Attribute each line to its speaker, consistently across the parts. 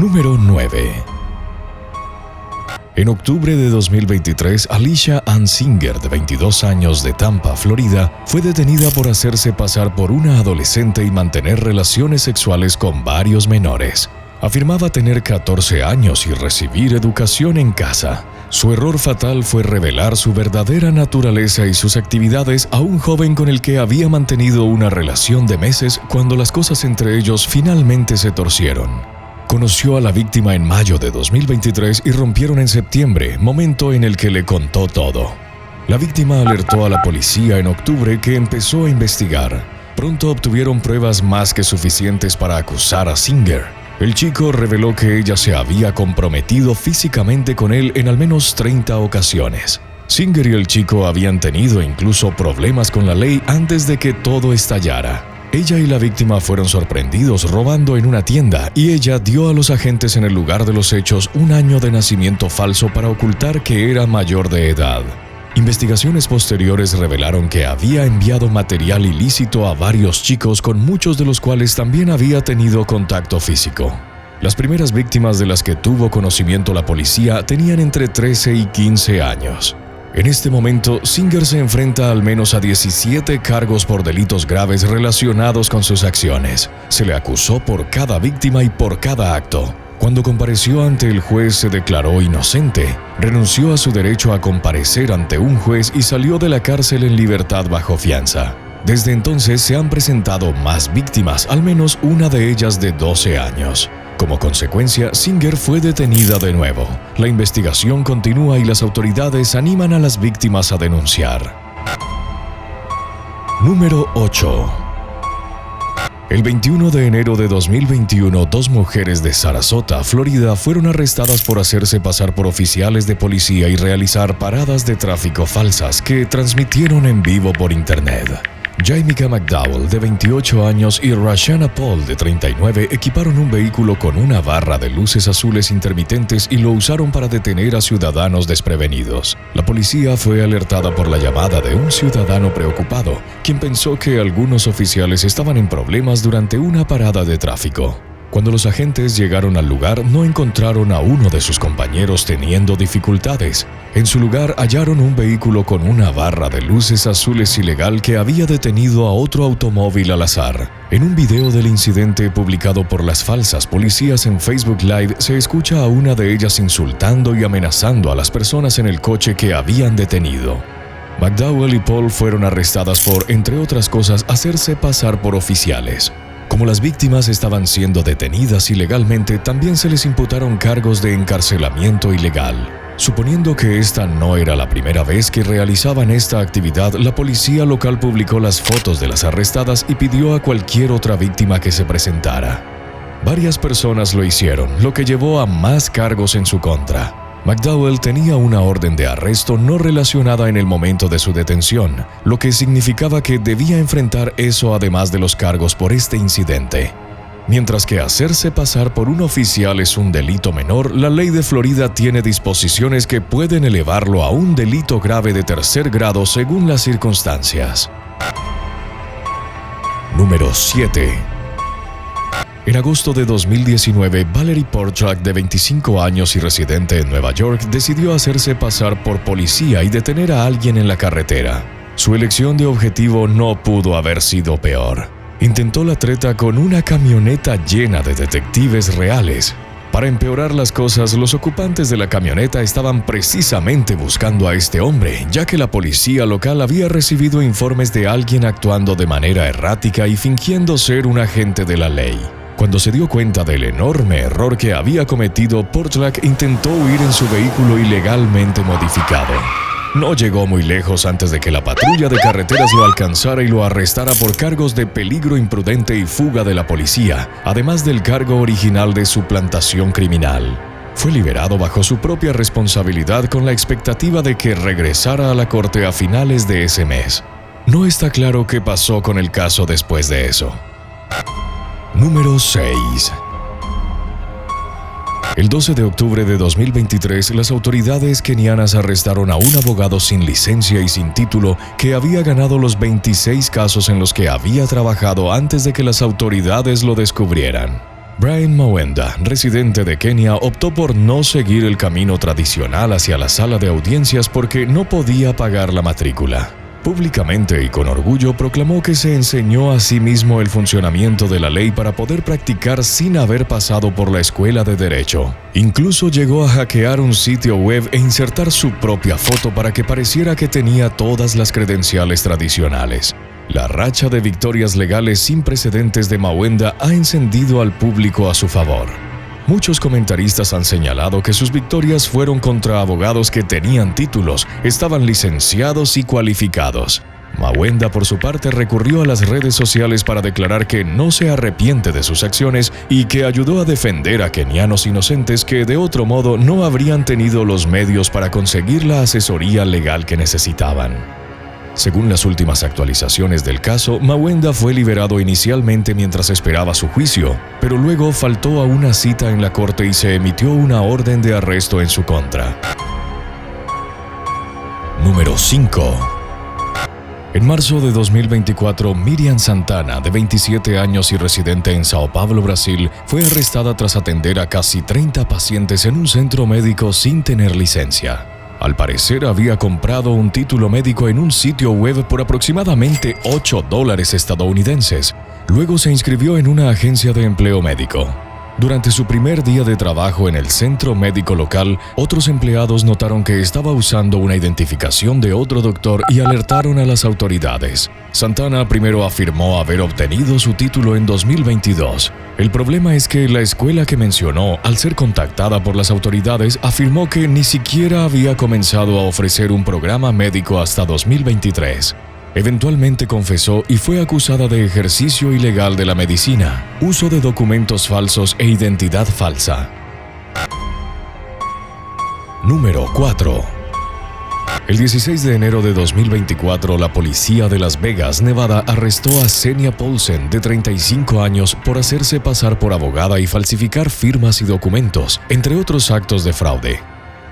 Speaker 1: Número 9. En octubre de 2023, Alicia Ann Singer, de 22 años, de Tampa, Florida, fue detenida por hacerse pasar por una adolescente y mantener relaciones sexuales con varios menores. Afirmaba tener 14 años y recibir educación en casa. Su error fatal fue revelar su verdadera naturaleza y sus actividades a un joven con el que había mantenido una relación de meses cuando las cosas entre ellos finalmente se torcieron. Conoció a la víctima en mayo de 2023 y rompieron en septiembre, momento en el que le contó todo. La víctima alertó a la policía en octubre, que empezó a investigar. Pronto obtuvieron pruebas más que suficientes para acusar a Singer. El chico reveló que ella se había comprometido físicamente con él en al menos 30 ocasiones. Singer y el chico habían tenido incluso problemas con la ley antes de que todo estallara. Ella y la víctima fueron sorprendidos robando en una tienda y ella dio a los agentes en el lugar de los hechos un año de nacimiento falso para ocultar que era mayor de edad. Investigaciones posteriores revelaron que había enviado material ilícito a varios chicos, con muchos de los cuales también había tenido contacto físico. Las primeras víctimas de las que tuvo conocimiento la policía tenían entre 13 y 15 años. En este momento, Singer se enfrenta al menos a 17 cargos por delitos graves relacionados con sus acciones. Se le acusó por cada víctima y por cada acto. Cuando compareció ante el juez, se declaró inocente, renunció a su derecho a comparecer ante un juez y salió de la cárcel en libertad bajo fianza. Desde entonces se han presentado más víctimas, al menos una de ellas de 12 años. Como consecuencia, Singer fue detenida de nuevo. La investigación continúa y las autoridades animan a las víctimas a denunciar. Número 8. El 21 de enero de 2021, dos mujeres de Sarasota, Florida, fueron arrestadas por hacerse pasar por oficiales de policía y realizar paradas de tráfico falsas que transmitieron en vivo por internet. Jamaica McDowell, de 28 años, y Rashana Paul, de 39, equiparon un vehículo con una barra de luces azules intermitentes y lo usaron para detener a ciudadanos desprevenidos. La policía fue alertada por la llamada de un ciudadano preocupado, quien pensó que algunos oficiales estaban en problemas durante una parada de tráfico. Cuando los agentes llegaron al lugar, no encontraron a uno de sus compañeros teniendo dificultades. En su lugar hallaron un vehículo con una barra de luces azules ilegal que había detenido a otro automóvil al azar. En un video del incidente publicado por las falsas policías en Facebook Live, se escucha a una de ellas insultando y amenazando a las personas en el coche que habían detenido. McDowell y Paul fueron arrestadas por, entre otras cosas, hacerse pasar por oficiales. Como las víctimas estaban siendo detenidas ilegalmente, también se les imputaron cargos de encarcelamiento ilegal. Suponiendo que esta no era la primera vez que realizaban esta actividad, la policía local publicó las fotos de las arrestadas y pidió a cualquier otra víctima que se presentara. Varias personas lo hicieron, lo que llevó a más cargos en su contra. McDowell tenía una orden de arresto no relacionada en el momento de su detención, lo que significaba que debía enfrentar eso además de los cargos por este incidente. Mientras que hacerse pasar por un oficial es un delito menor, la ley de Florida tiene disposiciones que pueden elevarlo a un delito grave de tercer grado según las circunstancias. Número 7. En agosto de 2019, Valerie Portrak, de 25 años y residente en Nueva York, decidió hacerse pasar por policía y detener a alguien en la carretera. Su elección de objetivo no pudo haber sido peor. Intentó la treta con una camioneta llena de detectives reales. Para empeorar las cosas, los ocupantes de la camioneta estaban precisamente buscando a este hombre, ya que la policía local había recibido informes de alguien actuando de manera errática y fingiendo ser un agente de la ley. Cuando se dio cuenta del enorme error que había cometido, Portrak intentó huir en su vehículo ilegalmente modificado. No llegó muy lejos antes de que la patrulla de carreteras lo alcanzara y lo arrestara por cargos de peligro imprudente y fuga de la policía, además del cargo original de suplantación criminal. Fue liberado bajo su propia responsabilidad con la expectativa de que regresara a la corte a finales de ese mes. No está claro qué pasó con el caso después de eso. Número 6. El 12 de octubre de 2023, las autoridades kenianas arrestaron a un abogado sin licencia y sin título que había ganado los 26 casos en los que había trabajado antes de que las autoridades lo descubrieran. Brian Mawenda, residente de Kenia, optó por no seguir el camino tradicional hacia la sala de audiencias porque no podía pagar la matrícula. Públicamente y con orgullo proclamó que se enseñó a sí mismo el funcionamiento de la ley para poder practicar sin haber pasado por la escuela de derecho. Incluso llegó a hackear un sitio web e insertar su propia foto para que pareciera que tenía todas las credenciales tradicionales. La racha de victorias legales sin precedentes de Mawenda ha encendido al público a su favor. Muchos comentaristas han señalado que sus victorias fueron contra abogados que tenían títulos, estaban licenciados y cualificados. Mawenda, por su parte, recurrió a las redes sociales para declarar que no se arrepiente de sus acciones y que ayudó a defender a kenianos inocentes que de otro modo no habrían tenido los medios para conseguir la asesoría legal que necesitaban. Según las últimas actualizaciones del caso, Mawenda fue liberado inicialmente mientras esperaba su juicio, pero luego faltó a una cita en la corte y se emitió una orden de arresto en su contra. Número 5. En marzo de 2024, Miriam Santana, de 27 años y residente en Sao Paulo, Brasil, fue arrestada tras atender a casi 30 pacientes en un centro médico sin tener licencia. Al parecer había comprado un título médico en un sitio web por aproximadamente $8 estadounidenses. Luego se inscribió en una agencia de empleo médico. Durante su primer día de trabajo en el centro médico local, otros empleados notaron que estaba usando una identificación de otro doctor y alertaron a las autoridades. Santana primero afirmó haber obtenido su título en 2022. El problema es que la escuela que mencionó, al ser contactada por las autoridades, afirmó que ni siquiera había comenzado a ofrecer un programa médico hasta 2023. Eventualmente confesó y fue acusada de ejercicio ilegal de la medicina, uso de documentos falsos e identidad falsa. Número 4. El 16 de enero de 2024, la policía de Las Vegas, Nevada, arrestó a Xenia Paulsen, de 35 años, por hacerse pasar por abogada y falsificar firmas y documentos, entre otros actos de fraude.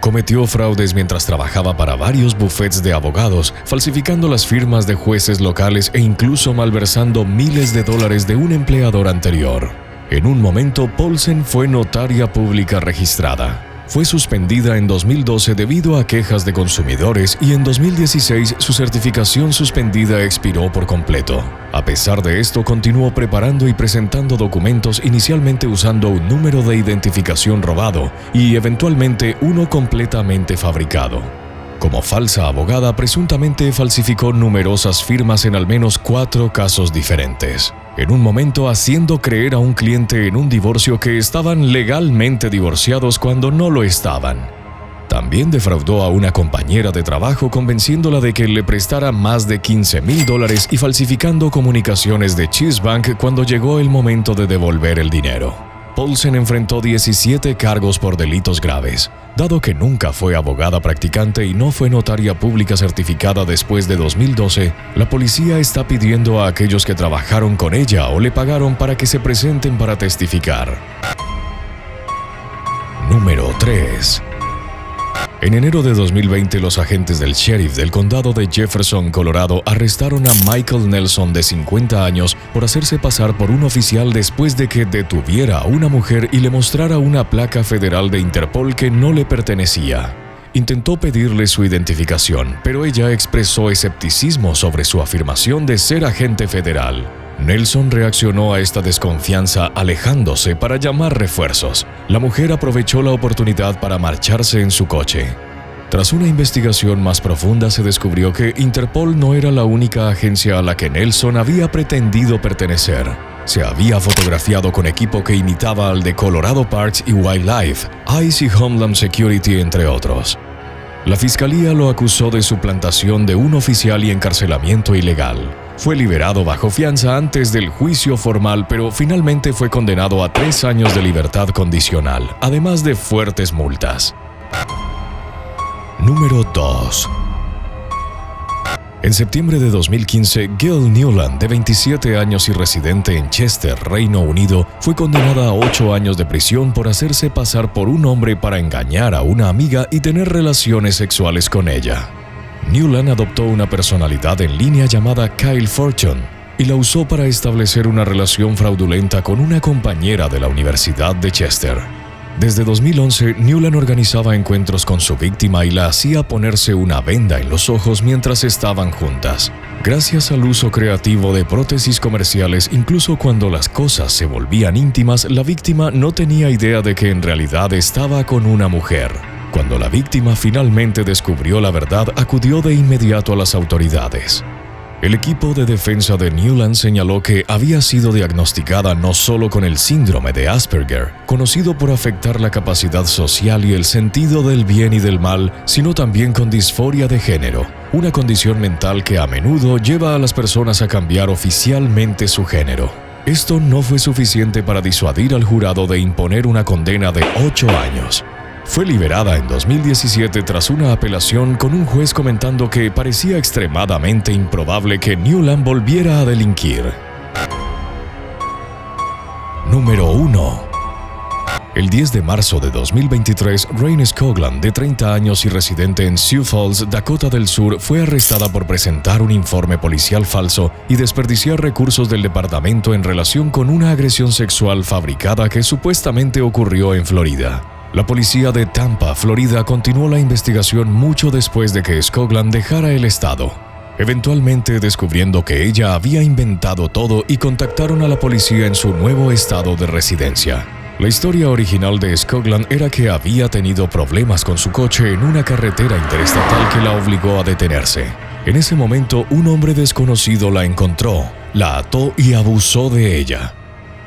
Speaker 1: Cometió fraudes mientras trabajaba para varios bufetes de abogados, falsificando las firmas de jueces locales e incluso malversando miles de dólares de un empleador anterior. En un momento, Paulsen fue notaria pública registrada. Fue suspendida en 2012 debido a quejas de consumidores y en 2016 su certificación suspendida expiró por completo. A pesar de esto, continuó preparando y presentando documentos inicialmente usando un número de identificación robado y eventualmente uno completamente fabricado. Como falsa abogada, presuntamente falsificó numerosas firmas en al menos 4 casos diferentes. En un momento haciendo creer a un cliente en un divorcio que estaban legalmente divorciados cuando no lo estaban. También defraudó a una compañera de trabajo convenciéndola de que le prestara más de $15,000 y falsificando comunicaciones de Chase Bank cuando llegó el momento de devolver el dinero. Paulsen enfrentó 17 cargos por delitos graves. Dado que nunca fue abogada practicante y no fue notaria pública certificada después de 2012, la policía está pidiendo a aquellos que trabajaron con ella o le pagaron para que se presenten para testificar. Número 3. En enero de 2020, los agentes del sheriff del condado de Jefferson, Colorado, arrestaron a Michael Nelson, de 50 años, por hacerse pasar por un oficial después de que detuviera a una mujer y le mostrara una placa federal de Interpol que no le pertenecía. Intentó pedirle su identificación, pero ella expresó escepticismo sobre su afirmación de ser agente federal. Nelson reaccionó a esta desconfianza alejándose para llamar refuerzos. La mujer aprovechó la oportunidad para marcharse en su coche. Tras una investigación más profunda, se descubrió que Interpol no era la única agencia a la que Nelson había pretendido pertenecer. Se había fotografiado con equipo que imitaba al de Colorado Parks y Wildlife, ICE y Homeland Security, entre otros. La fiscalía lo acusó de suplantación de un oficial y encarcelamiento ilegal. Fue liberado bajo fianza antes del juicio formal, pero finalmente fue condenado a 3 años de libertad condicional, además de fuertes multas. Número 2. En septiembre de 2015, Gail Newland, de 27 años y residente en Chester, Reino Unido, fue condenada a 8 años de prisión por hacerse pasar por un hombre para engañar a una amiga y tener relaciones sexuales con ella. Newland adoptó una personalidad en línea llamada Kyle Fortune y la usó para establecer una relación fraudulenta con una compañera de la Universidad de Chester. Desde 2011, Newland organizaba encuentros con su víctima y la hacía ponerse una venda en los ojos mientras estaban juntas. Gracias al uso creativo de prótesis comerciales, incluso cuando las cosas se volvían íntimas, la víctima no tenía idea de que en realidad estaba con una mujer. Cuando la víctima finalmente descubrió la verdad, acudió de inmediato a las autoridades. El equipo de defensa de Newland señaló que había sido diagnosticada no solo con el síndrome de Asperger, conocido por afectar la capacidad social y el sentido del bien y del mal, sino también con disforia de género, una condición mental que a menudo lleva a las personas a cambiar oficialmente su género. Esto no fue suficiente para disuadir al jurado de imponer una condena de 8 años. Fue liberada en 2017 tras una apelación, con un juez comentando que parecía extremadamente improbable que Newland volviera a delinquir. Número 1. El 10 de marzo de 2023, Rain Scoglan, de 30 años y residente en Sioux Falls, Dakota del Sur, fue arrestada por presentar un informe policial falso y desperdiciar recursos del departamento en relación con una agresión sexual fabricada que supuestamente ocurrió en Florida. La policía de Tampa, Florida, continuó la investigación mucho después de que Scoglan dejara el estado, eventualmente descubriendo que ella había inventado todo, y contactaron a la policía en su nuevo estado de residencia. La historia original de Scoglan era que había tenido problemas con su coche en una carretera interestatal que la obligó a detenerse. En ese momento, un hombre desconocido la encontró, la ató y abusó de ella.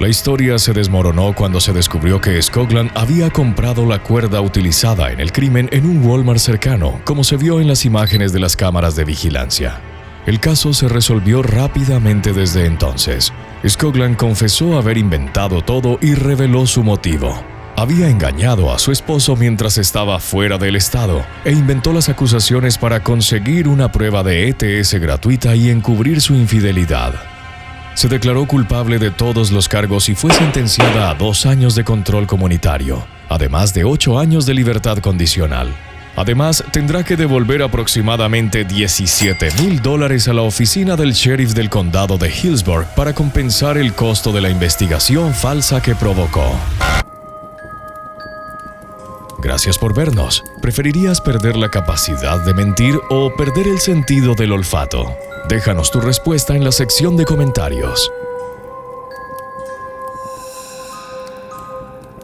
Speaker 1: La historia se desmoronó cuando se descubrió que Scoglan había comprado la cuerda utilizada en el crimen en un Walmart cercano, como se vio en las imágenes de las cámaras de vigilancia. El caso se resolvió rápidamente desde entonces. Scoglan confesó haber inventado todo y reveló su motivo. Había engañado a su esposo mientras estaba fuera del estado e inventó las acusaciones para conseguir una prueba de ETS gratuita y encubrir su infidelidad. Se declaró culpable de todos los cargos y fue sentenciada a 2 años de control comunitario, además de 8 años de libertad condicional. Además, tendrá que devolver aproximadamente $17,000 a la oficina del sheriff del condado de Hillsborough para compensar el costo de la investigación falsa que provocó. Gracias por vernos. ¿Preferirías perder la capacidad de mentir o perder el sentido del olfato? Déjanos tu respuesta en la sección de comentarios.